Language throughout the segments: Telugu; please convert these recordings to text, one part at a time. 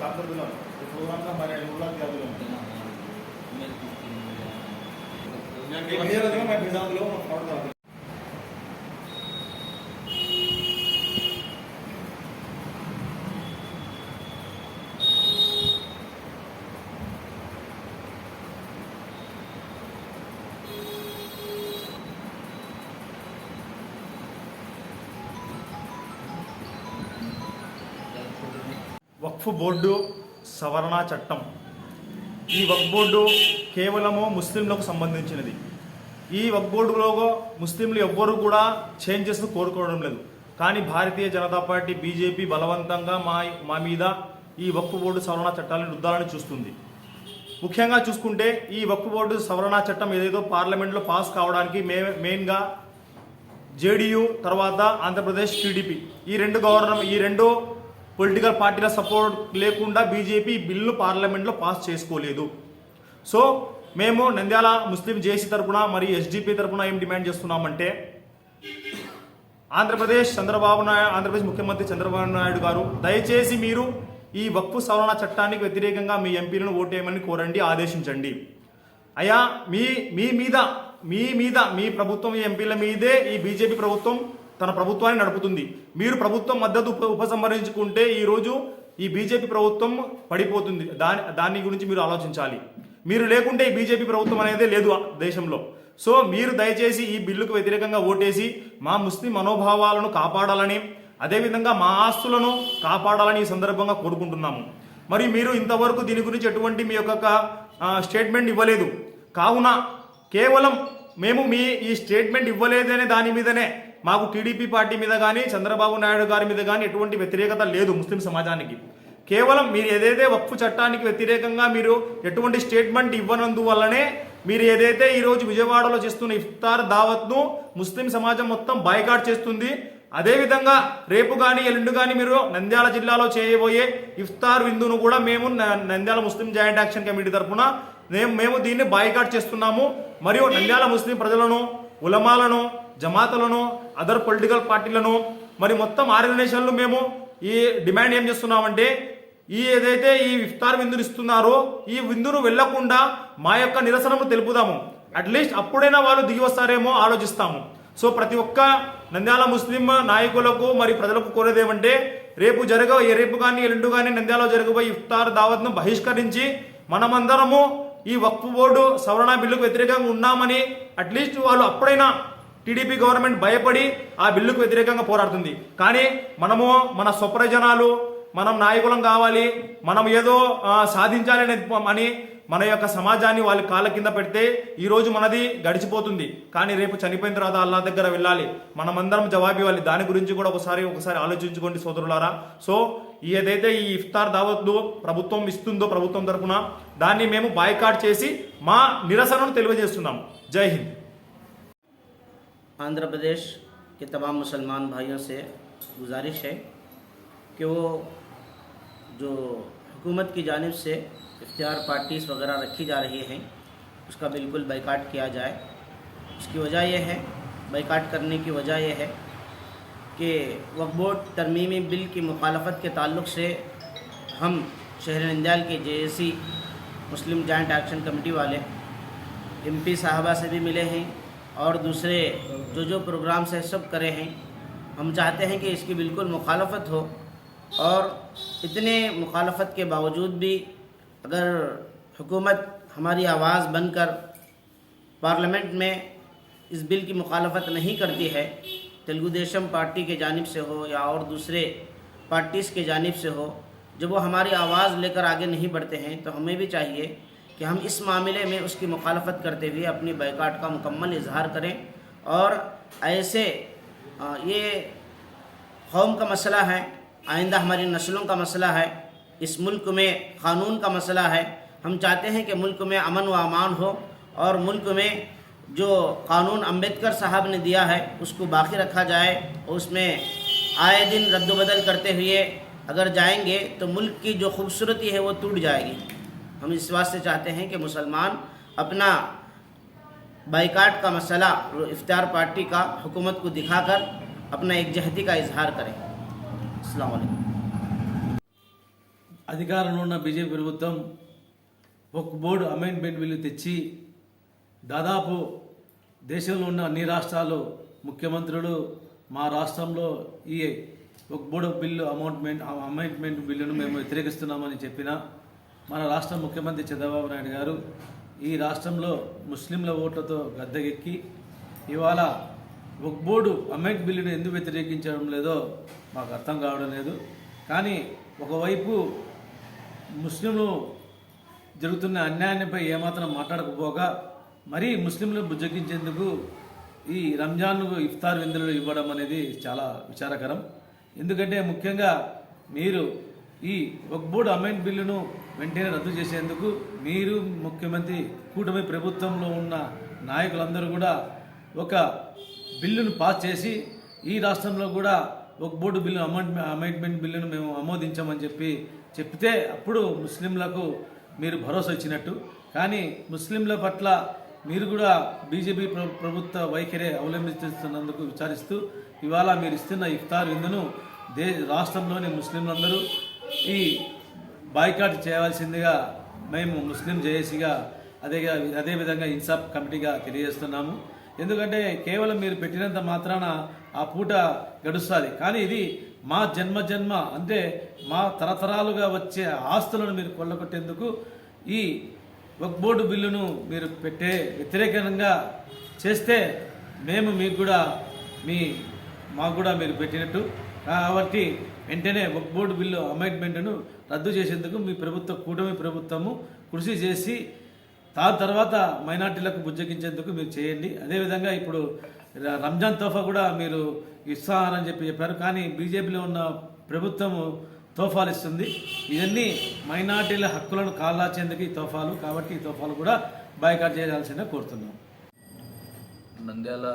काकर बिलो प्रोग्राम का हमारे उल्ला क्या बिलो मैं भेजा दिलो फॉरवर्ड कर వక్ఫ్ బోర్డు సవరణ చట్టం. ఈ వక్ఫ్ బోర్డు కేవలము ముస్లింలకు సంబంధించినది. ఈ వక్ఫ్ బోర్డులో ముస్లింలు ఎవ్వరూ కూడా చేంజెస్ కోరుకోవడం లేదు. కానీ భారతీయ జనతా పార్టీ బీజేపీ బలవంతంగా మా మీద ఈ వక్ఫ్ బోర్డు సవరణ చట్టాలను రుద్దాలని చూస్తుంది. ముఖ్యంగా చూసుకుంటే ఈ వక్ఫ్ బోర్డు సవరణ చట్టం ఏదేదో పార్లమెంట్లో పాస్ కావడానికి మెయిన్గా జేడీయూ తర్వాత ఆంధ్రప్రదేశ్ టీడీపీ ఈ రెండు పొలిటికల్ పార్టీల సపోర్ట్ లేకుండా బీజేపీ బిల్లు పార్లమెంట్లో పాస్ చేసుకోలేదు. సో మేము నంద్యాల ముస్లిం జేసీ తరపున మరియు ఎస్డిపి తరపున ఏం డిమాండ్ చేస్తున్నామంటే ఆంధ్రప్రదేశ్ ముఖ్యమంత్రి చంద్రబాబు నాయుడు గారు దయచేసి మీరు ఈ వక్ఫ్ సవరణ చట్టానికి వ్యతిరేకంగా మీ ఎంపీలను ఓటేయమని కోరండి, ఆదేశించండి. అయ్యా మీ ప్రభుత్వం ఈ ఎంపీల మీదే ఈ బీజేపీ ప్రభుత్వం తన ప్రభుత్వాన్ని నడుపుతుంది. మీరు ప్రభుత్వం మద్దతు ఉపసంహరించుకుంటే ఈరోజు ఈ బీజేపీ ప్రభుత్వం పడిపోతుంది. దాని గురించి మీరు ఆలోచించాలి. మీరు లేకుంటే ఈ బీజేపీ ప్రభుత్వం అనేది లేదు దేశంలో. సో మీరు దయచేసి ఈ బిల్లుకు వ్యతిరేకంగా ఓటేసి మా ముస్లిం మనోభావాలను కాపాడాలని, అదేవిధంగా మా ఆస్తులను కాపాడాలని ఈ సందర్భంగా కోరుకుంటున్నాము. మరి మీరు ఇంతవరకు దీని గురించి ఎటువంటి మీ యొక్క స్టేట్మెంట్ ఇవ్వలేదు. కావున కేవలం మేము ఈ స్టేట్మెంట్ ఇవ్వలేదనే దాని మీదనే మాకు టీడీపీ పార్టీ మీద కానీ చంద్రబాబు నాయుడు గారి మీద కానీ ఎటువంటి వ్యతిరేకత లేదు. ముస్లిం సమాజానికి కేవలం మీరు ఏదైతే వక్ఫ్ చట్టానికి వ్యతిరేకంగా మీరు ఎటువంటి స్టేట్మెంట్ ఇవ్వనందువల్లనే మీరు ఏదైతే ఈరోజు విజయవాడలో చేస్తున్న ఇఫ్తార్ దావత్ను ముస్లిం సమాజం మొత్తం బాయ్కాట్ చేస్తుంది. అదేవిధంగా రేపు కానీ ఎల్లుండి కానీ మీరు నంద్యాల జిల్లాలో చేయబోయే ఇఫ్తార్ విందును కూడా మేము నంద్యాల ముస్లిం జాయింట్ యాక్షన్ కమిటీ తరఫున మేము దీన్ని బాయ్కాట్ చేస్తున్నాము. మరియు నంద్యాల ముస్లిం ప్రజలను, ఉలమాలను, జమాతులను, అదర్ పొలిటికల్ పార్టీలను మరి మొత్తం ఆర్గనైజేషన్లు మేము ఈ డిమాండ్ ఏం చేస్తున్నామంటే ఏదైతే ఈ ఇఫ్తార్ విందును ఇస్తున్నారో ఈ విందును వెళ్లకుండా మా యొక్క నిరసనను తెలుపుదాము. అట్లీస్ట్ అప్పుడైనా వాళ్ళు దిగి వస్తారేమో ఆలోచిస్తాము. సో ప్రతి ఒక్క నంద్యాల ముస్లిం నాయకులకు మరి ప్రజలకు కోరేదేమంటే రేపు కానీ ఎల్లుండి కానీ నంద్యాలలో జరగబోయే ఇఫ్తార్ దావత్ను బహిష్కరించి మనమందరము ఈ వక్ఫ్ బోర్డు సవరణ బిల్లుకు వ్యతిరేకంగా ఉన్నామని అట్లీస్ట్ వాళ్ళు అప్పుడైనా టీడీపీ గవర్నమెంట్ భయపడి ఆ బిల్లుకు వ్యతిరేకంగా పోరాడుతుంది. కానీ మనము మన స్వప్రయోజనాలు, మనం నాయకులం కావాలి, మనం ఏదో సాధించాలి అని మన యొక్క సమాజాన్ని వాళ్ళ కాళ్ళ కింద పెడితే ఈరోజు మనది గడిచిపోతుంది. కానీ రేపు చనిపోయిన తర్వాత అల్లా దగ్గర వెళ్ళాలి, మనమందరం జవాబు ఇవ్వాలి. దాని గురించి కూడా ఒకసారి ఆలోచించుకోండి సోదరులారా. సో ఏదైతే ఈ ఇఫ్తార్ దావత్లు ప్రభుత్వం ఇస్తుందో ప్రభుత్వం తరఫున దాన్ని మేము బాయ్కాట్ చేసి మా నిరసనను తెలియజేస్తున్నాం. జై హింద్. आंध्र प्रदेश के तमाम मुसलमान भाइयों से गुजारिश है कि वो जो हुकूमत की जानिब से इफ्तार पार्टीज़ वगैरह रखी जा रही हैं उसका बिल्कुल बाइकाट किया जाए. उसकी वजह यह है, बाइकाट करने की वजह यह है कि वक्फ बोर्ड तरमीमी बिल की मुखालफत के ताल्लुक़ से हम शहर नंद्याल के जेएसी मुस्लिम जॉइंट एक्शन कमेटी वाले एमपी साहबा से भी मिले हैं और दूसरे जो प्रोग्राम्स है सब करे हैं. हम चाहते हैं कि इसकी बिल्कुल मुखालफत हो और इतने मुखालफत के बावजूद भी अगर हुकूमत हमारी आवाज़ बनकर पार्लियामेंट में इस बिल की मुखालफत नहीं करती है, तेलुगु देशम पार्टी के जानिब से हो या और दूसरे पार्टीज़ के जानिब से हो, जब वो हमारी आवाज़ लेकर आगे नहीं बढ़ते हैं तो हमें भी चाहिए कि हम इस मामले में उसकी मुखालफत करते हुए अपनी बाइकाट का मुकम्मल इजहार करें. और ऐसे ये कौम का मसला है, आइंदा हमारी नस्लों का मसला है, इस मुल्क में क़ानून का मसला है. हम चाहते हैं कि मुल्क में अमन व अमान हो और मुल्क में जो कानून अम्बेडकर साहब ने दिया है उसको बाकी रखा जाए और उसमें आए दिन रद्दबदल करते हुए अगर जाएंगे तो मुल्क की जो खूबसूरती है वो टूट जाएगी. हम इस वास्ते चाहते हैं कि मुसलमान अपना बाइकाट का मसला इफ्तार पार्टी का हुकूमत को दिखाकर अपना एकजहती का इजहार करें. अस्सलाम वालेकुम. అధికారంలో ఉన్న బీజేపీ ప్రభుత్వం ఒక బోర్డు అమెండ్మెంట్ బిల్లు తెచ్చి దాదాపు దేశంలో ఉన్న అన్ని రాష్ట్రాలు ముఖ్యమంత్రులు మా రాష్ట్రంలో ఈ ఒక బోర్డు బిల్లు అమెండ్మెంట్ బిల్లును మేము వ్యతిరేకిస్తున్నామని చెప్పిన మన రాష్ట్ర ముఖ్యమంత్రి చంద్రబాబు నాయుడు గారు ఈ రాష్ట్రంలో ముస్లింల ఓట్లతో గద్దెకెక్కి ఇవాళ ఒక బోర్డు అమెండ్మెంట్ బిల్లును ఎందుకు వ్యతిరేకించడం లేదో మాకు అర్థం కావడం లేదు. కానీ ఒకవైపు ముస్లింలు జరుగుతున్న అన్యాయంపై ఏమాత్రం మాట్లాడకపోగా మరీ ముస్లింలు బుజ్జగించేందుకు ఈ రంజాన్కు ఇఫ్తార్ విందులు ఇవ్వడం అనేది చాలా విచారకరం. ఎందుకంటే ముఖ్యంగా మీరు ఈ వక్ఫ్ బోర్డు అమెండ్మెంట్ బిల్లును వెంటనే రద్దు చేసేందుకు మీరు ముఖ్యమంత్రి కూటమి ప్రభుత్వంలో ఉన్న నాయకులందరూ కూడా ఒక బిల్లును పాస్ చేసి ఈ రాష్ట్రంలో కూడా వక్ఫ్ బోర్డు బిల్లు అమెండ్మెంట్ బిల్లును మేము ఆమోదించామని చెప్తే అప్పుడు ముస్లింలకు మీరు భరోసా ఇచ్చినట్టు. కానీ ముస్లింల పట్ల మీరు కూడా బీజేపీ ప్రభుత్వ వైఖరి అవలంబిస్తున్నందుకు విచారిస్తూ ఇవాళ మీరు ఇస్తున్న ఇఫ్తార్ విందును రాష్ట్రంలోని ముస్లింలందరూ ఈ బాయ్కాట్ చేయవలసిందిగా మేము ముస్లిం జేఏసీగా అదేవిధంగా ఇన్సాఫ్ కమిటీగా తెలియజేస్తున్నాము. ఎందుకంటే కేవలం మీరు పెట్టినంత మాత్రాన ఆ పూట గడుస్తుంది, కానీ ఇది మా జన్మ అంటే మా తరతరాలుగా వచ్చే ఆస్తులను మీరు కొల్లగొట్టేందుకు ఈ వక్ఫ్ బోర్డు బిల్లును మీరు వ్యతిరేకంగా చేస్తే మేము మాకు కూడా మీరు పెట్టినట్టు. కాబట్టి వెంటనే వక్ఫ్ బోర్డు బిల్లు అమెండ్మెంట్ను రద్దు చేసేందుకు మీ కూటమి ప్రభుత్వము కృషి చేసి తర్వాత మైనార్టీలకు బుజ్జగించేందుకు మీరు చేయండి. అదేవిధంగా ఇప్పుడు రంజాన్ తోఫా కూడా మీరు ఇస్తారని చెప్పారు, కానీ బీజేపీలో ఉన్న ప్రభుత్వము తోఫాలు ఇస్తుంది. ఇవన్నీ మైనార్టీల హక్కులను కాలాచేందుకు ఈ తోఫాలు, కాబట్టి ఈ తోఫాలు కూడా బాయ్కాట్ చేయాల్సిందే కోరుతున్నాం. నంద్యాల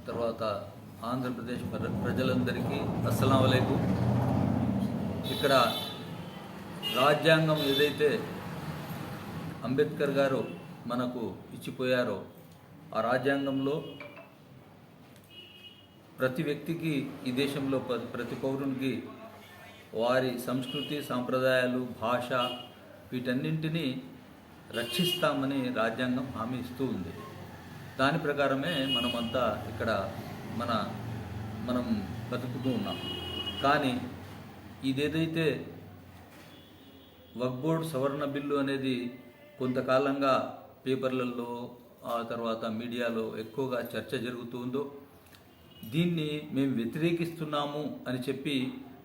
తర్వాత ఆంధ్రప్రదేశ్ ప్రజలందరికీ అస్సలాము అలైకుం. ఇక్కడ రాజ్యాంగం ఏదైతే అంబేద్కర్ గారు మనకు ఇచ్చిపోయారో ఆ రాజ్యాంగంలో ప్రతి వ్యక్తికి, ఈ దేశంలో ప్రతి పౌరునికి వారి సంస్కృతి, సాంప్రదాయాలు, భాష వీటన్నింటినీ రక్షిస్తామని రాజ్యాంగం హామీ ఇస్తూ ఉంది. దాని ప్రకారమే మనమంతా ఇక్కడ మనం బతుకుతూ ఉన్నాం. కానీ ఇదేదైతే వక్ఫ్ బోర్డు సవరణ బిల్లు అనేది కొంతకాలంగా పేపర్లలో ఆ తర్వాత మీడియాలో ఎక్కువగా చర్చ జరుగుతుందో దీన్ని మేము వ్యతిరేకిస్తున్నాము అని చెప్పి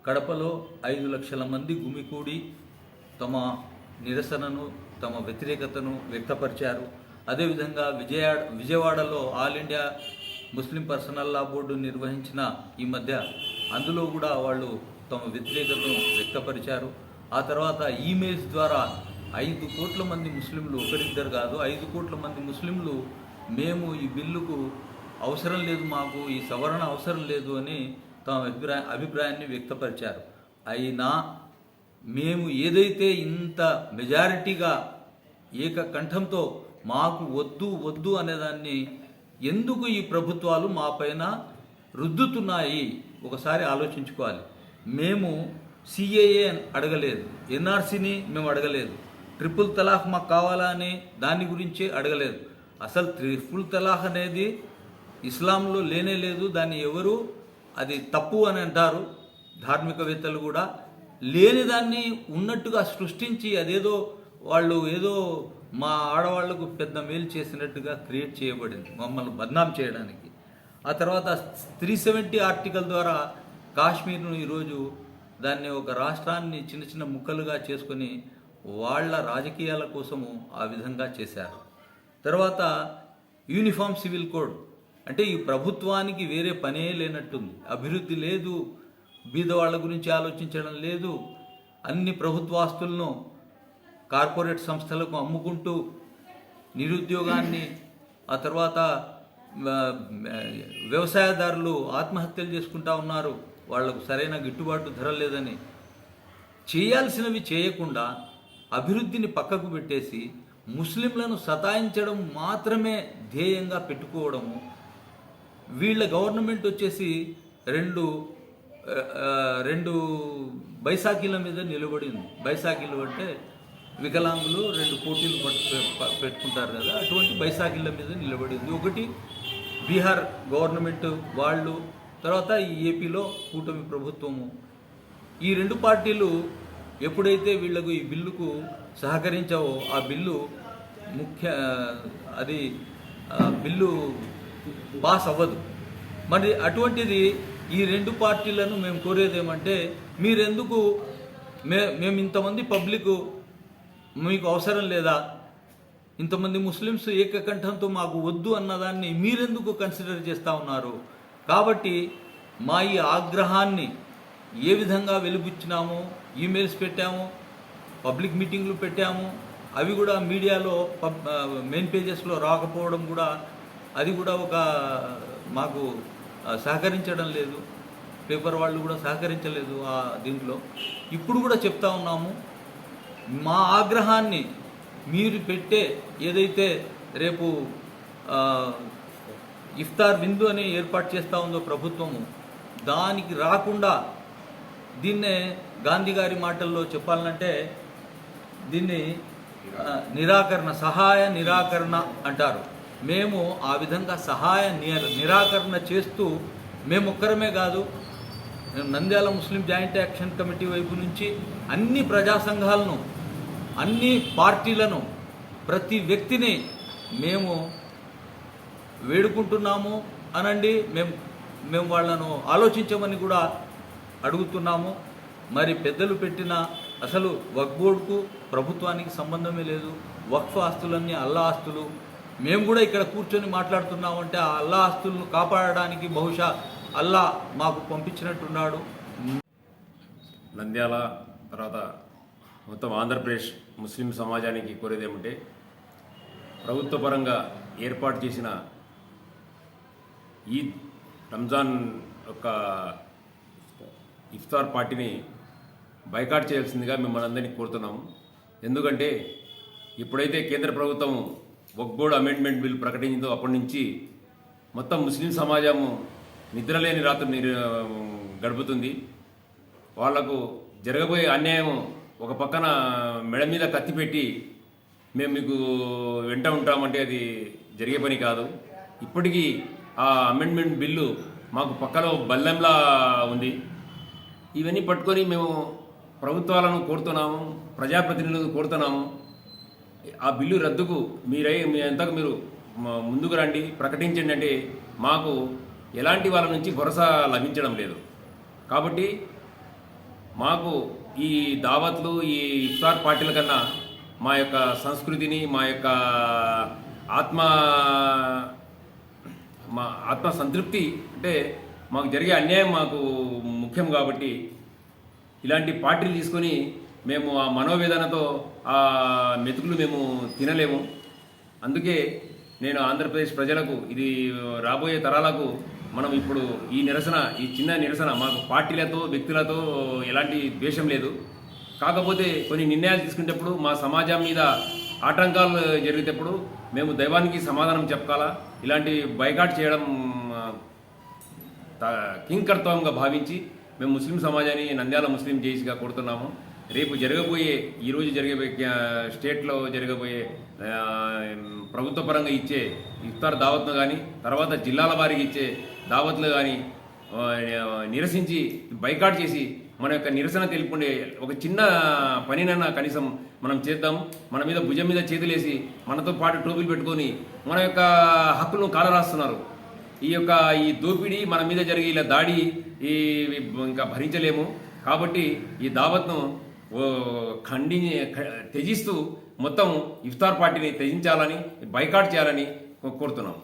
కడపలో 5 లక్షల మంది గుమికూడి తమ నిరసనను, తమ వ్యతిరేకతను వ్యక్తపరిచారు. అదేవిధంగా విజయవాడలో ఆల్ ఇండియా ముస్లిం పర్సనల్ లా బోర్డు నిర్వహించిన ఈ మధ్య అందులో కూడా వాళ్ళు తమ వ్యతిరేకతను వ్యక్తపరిచారు. ఆ తర్వాత ఈమెయిల్స్ ద్వారా 5 కోట్ల మంది ముస్లింలు, ఒకరిద్దరు కాదు 5 కోట్ల మంది ముస్లింలు మేము ఈ బిల్లుకు అవసరం లేదు, మాకు ఈ సవరణ అవసరం లేదు అని తమ అభిప్రాయాన్ని వ్యక్తపరిచారు. అయినా మేము ఏదైతే ఇంత మెజారిటీగా ఏకకంఠంతో మాకు వద్దు అనేదాన్ని ఎందుకు ఈ ప్రభుత్వాలు మా పైన రుద్దుతున్నాయి ఒకసారి ఆలోచించుకోవాలి. మేము సిఏఏ అడగలేదు, ఎన్ఆర్సీని మేము అడగలేదు, ట్రిపుల్ తలాఖ్ మాకు కావాలా అని దాని గురించే అడగలేదు. అసలు ట్రిపుల్ తలాఖ్ అనేది ఇస్లాంలో లేనే లేదు, దాన్ని ఎవరు అది తప్పు అని అంటారు ధార్మికవేత్తలు కూడా. లేని దాన్ని ఉన్నట్టుగా సృష్టించి అదేదో వాళ్ళు ఏదో మా ఆడవాళ్లకు పెద్ద మేలు చేసినట్టుగా క్రియేట్ చేయబడింది మమ్మల్ని బద్నాం చేయడానికి. ఆ తర్వాత 370 ఆర్టికల్ ద్వారా కాశ్మీర్ను ఈరోజు దాన్ని ఒక రాష్ట్రాన్ని చిన్న చిన్న ముక్కలుగా చేసుకొని వాళ్ళ రాజకీయాల కోసము ఆ విధంగా చేశారు. తర్వాత యూనిఫామ్ సివిల్ కోడ్ అంటే ఈ ప్రభుత్వానికి వేరే పనే లేనట్టుంది. అభివృద్ధి లేదు, బీదవాళ్ల గురించి ఆలోచించడం లేదు, అన్ని ప్రభుత్వాస్తులను కార్పొరేట్ సంస్థలకు అమ్ముకుంటూ నిరుద్యోగాన్ని, ఆ తర్వాత వ్యవసాయదారులు ఆత్మహత్యలు చేసుకుంటా ఉన్నారు, వాళ్లకు సరైన గిట్టుబాటు ధర లేదని. చేయాల్సినవి చేయకుండా అభివృద్ధిని పక్కకు పెట్టేసి ముస్లింలను సతాయించడం మాత్రమే ధ్యేయంగా పెట్టుకోవడము. వీళ్ళ గవర్నమెంట్ వచ్చేసి రెండు బైసాఖీల మీద నిలబడి ఉంది. బైసాఖీలు అంటే వికలాంగులు 2 పోటీలు పెట్టుకుంటారు కదా, అటువంటి బైసాఖీల మీద నిలబడి ఉంది. ఒకటి బీహార్ గవర్నమెంట్ వాళ్ళు, తర్వాత ఈ ఏపీలో కూటమి ప్రభుత్వము. ఈ 2 పార్టీలు ఎప్పుడైతే వీళ్లకు ఈ బిల్లుకు సహకరించావో ఆ బిల్లు బిల్లు పాస్ అవ్వదు. మరి అటువంటిది ఈ 2 పార్టీలను మేము కోరేది ఏమంటే, మీరెందుకు మేము ఇంతమంది పబ్లిక్ మీకు అవసరం లేదా, ఇంతమంది ముస్లిమ్స్ ఏకకంఠంతో మాకు వద్దు అన్నదాన్ని మీరెందుకు కన్సిడర్ చేస్తూ ఉన్నారు? కాబట్టి మా ఈ ఆగ్రహాన్ని ఏ విధంగా వెలుబుచ్చినామో, ఈమెయిల్స్ పెట్టాము, పబ్లిక్ మీటింగ్లు పెట్టాము, అవి కూడా మీడియాలో మెయిన్ పేజెస్లో రాకపోవడం కూడా, అది కూడా ఒక మాకు సహకరించడం లేదు. పేపర్ వాళ్ళు కూడా సహకరించలేదు దీంట్లో. ఇప్పుడు కూడా చెప్తా ఉన్నాము, మా ఆగ్రహాన్ని మీరు పెట్టే ఏదైతే రేపు ఇఫ్తార్ విందు అని ఏర్పాటు చేస్తూ ఉందో ప్రభుత్వము, దానికి రాకుండా దీన్నే గాంధీ గారి మాటల్లో చెప్పాలంటే దీన్ని సహాయ నిరాకరణ అంటారు. మేము ఆ విధంగా సహాయ నిరాకరణ చేస్తూ, మేము ఒక్కరమే కాదు, నంద్యాల ముస్లిం జాయింట్ యాక్షన్ కమిటీ వైపు నుంచి అన్ని ప్రజా సంఘాలను, అన్ని పార్టీలను, ప్రతి వ్యక్తిని మేము వేడుకుంటున్నాము అనండి. మేము వాళ్ళను ఆలోచించమని కూడా అడుగుతున్నాము. మరి పెద్దలు పెట్టిన అసలు వక్ఫ్ బోర్డుకు ప్రభుత్వానికి సంబంధమే లేదు. వక్ఫ్ ఆస్తులన్నీ అల్లా ఆస్తులు. మేము కూడా ఇక్కడ కూర్చొని మాట్లాడుతున్నామంటే ఆ అల్లా ఆస్తులను కాపాడడానికి బహుశా అల్లా మాకు పంపించినట్టున్నాడు. నంద్యాల తర్వాత మొత్తం ఆంధ్రప్రదేశ్ ముస్లిం సమాజానికి కోరేది ఏమంటే, ప్రభుత్వ పరంగా ఏర్పాటు చేసిన ఈద్ రంజాన్ యొక్క ఇఫ్తార్ పార్టీని బైకాట్ చేయాల్సిందిగా మిమ్మల్ని అందరినీ కోరుతున్నాము. ఎందుకంటే ఇప్పుడైతే కేంద్ర ప్రభుత్వం వక్ఫ్ బోర్డు అమెండ్మెంట్ బిల్ ప్రకటించిందో అప్పటి నుంచి మొత్తం ముస్లిం సమాజము నిద్రలేని రాత్రి గడుపుతుంది. వాళ్లకు జరగబోయే అన్యాయం ఒక పక్కన మెడ మీద కత్తి పెట్టి మేము మీకు వెంట ఉంటామంటే అది జరిగే పని కాదు. ఇప్పటికీ ఆ అమెండ్మెంట్ బిల్లు మాకు పక్కలో బల్లెంలా ఉంది. ఇవన్నీ పట్టుకొని మేము ప్రభుత్వాలను కోరుతున్నాము, ప్రజాప్రతినిధులను కోరుతున్నాము. ఆ బిల్లు రద్దుకు మీ అంతకు మీరు ముందుకు రండి, ప్రకటించండి అంటే మాకు ఎలాంటి వాళ్ళ నుంచి భరోసా లభించడం లేదు. కాబట్టి మాకు ఈ దావత్లు, ఈ ఇఫ్తార్ పార్టీల కన్నా మా యొక్క సంస్కృతిని, మా యొక్క ఆత్మ సంతృప్తి అంటే మాకు జరిగే అన్యాయం మాకు ముఖ్యం. కాబట్టి ఇలాంటి పార్టీలు తీసుకొని మేము ఆ మనోవేదనతో ఆ మెతుకులు మేము తినలేము. అందుకే నేను ఆంధ్రప్రదేశ్ ప్రజలకు, ఇది రాబోయే తరాలకు మనం ఇప్పుడు ఈ చిన్న నిరసన మాకు పార్టీలతో, వ్యక్తులతో ఎలాంటి ద్వేషం లేదు. కాకపోతే కొన్ని నిర్ణయాలు తీసుకునేటప్పుడు మా సమాజం మీద ఆటంకాలు జరిగేటప్పుడు మేము దైవానికి సమాధానం చెప్పాలా. ఇలాంటి బైకాట్ చేయడం కింకర్తవంగా భావించి మేము ముస్లిం సమాజాన్ని నంద్యాల ముస్లిం జేసీగా కోరుతున్నాము. రేపు ఈరోజు జరగబోయే స్టేట్లో జరగబోయే ప్రభుత్వ పరంగా ఇచ్చే ఇఫ్తార్ దావత్ను కానీ, తర్వాత జిల్లాల వారికి ఇచ్చే దావత్లు కానీ నిరసించి బైకాట్ చేసి మన యొక్క నిరసన తెలుపుకునే ఒక చిన్న పనినన్నా కనీసం మనం చేద్దాం. మన మీద భుజం మీద చేతులేసి మనతో పాటు టోపీలు పెట్టుకొని మన యొక్క హక్కులను కాలరాస్తున్నారు. ఈ దోపిడీ మన మీద జరిగే ఇలా దాడి ఇంకా భరించలేము. కాబట్టి ఈ దావత్ను త్యజిస్తూ మొత్తం ఇఫ్తార్ పార్టీని త్యజించాలని, బైకాట్ చేయాలని కోరుతున్నాం.